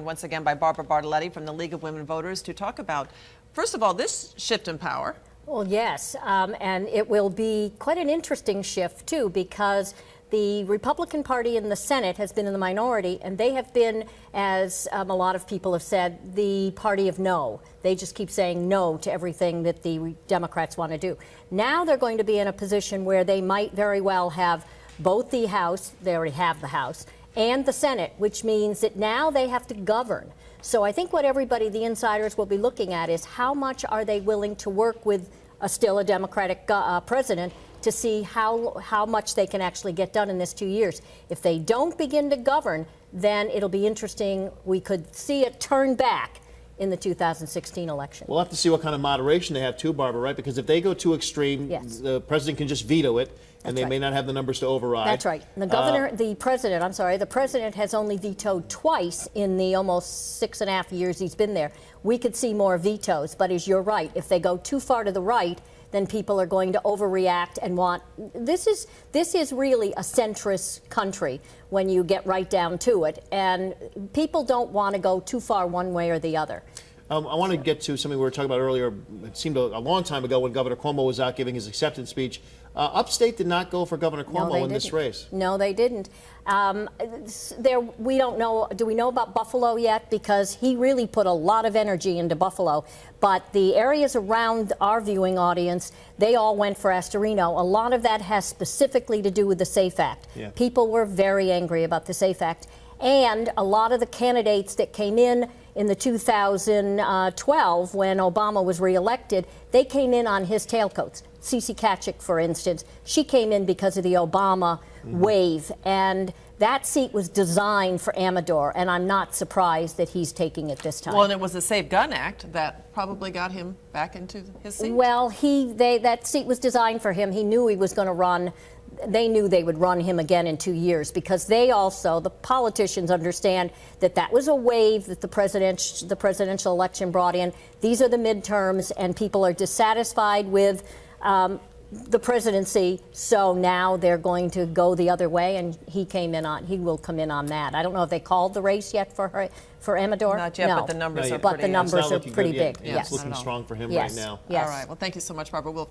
Once again by Barbara Bartoletti from the League of Women Voters to talk about, first of all, this shift in power. Well, yes, and it will be quite an interesting shift, too, because the Republican Party in the Senate has been in the minority, and they have been, as a lot of people have said, the party of no. They just keep saying no to everything that the Democrats want to do. Now they're going to be in a position where they might very well have both the House, they already have the House, and the Senate, which means that now they have to govern. So I think what everybody, the insiders, will be looking at is how much are they willing to work with still a Democratic president to see how much they can actually get done in this 2 years. If they don't begin to govern, then it'll be interesting. We could see it turn back in the 2016 election. We'll have to see what kind of moderation they have too, Barbara, right? Because if they go too extreme, yes, the president can just veto it, and they may not have the numbers to override. That's right. The president has only vetoed twice in the almost 6.5 years he's been there. We could see more vetoes, but as you're right, if they go too far to the right, then people are going to overreact and want. This is really a centrist country when you get right down to it, and people don't want to go too far one way or the other. I want to get to something we were talking about earlier. It seemed a long time ago when Governor Cuomo was out giving his acceptance speech. Upstate did not go for Governor Cuomo in this race. No, they didn't. We don't know. Do we know about Buffalo yet? Because he really put a lot of energy into Buffalo. But the areas around our viewing audience, they all went for Astorino. A lot of that has specifically to do with the SAFE Act. Yeah. People were very angry about the SAFE Act. And a lot of the candidates that came in the 2012, when Obama was reelected, they came in on his tailcoats. Cece Katchik, for instance, she came in because of the Obama wave, and that seat was designed for Amador, and I'm not surprised that he's taking it this time. Well, and it was the Safe Gun Act that probably got him back into his seat. Well, that seat was designed for him. He knew he was going to run. They knew they would run him again in 2 years because they also, the politicians, understand that that was a wave that the presidential election brought in. These are the midterms, and people are dissatisfied with the presidency, so now they're going to go the other way, and he will come in on that. I don't know if they called the race yet for Amador. Not yet, no. but the numbers are pretty big. Yeah, it's looking strong for him right now. Yes. All right. Well, thank you so much, Barbara.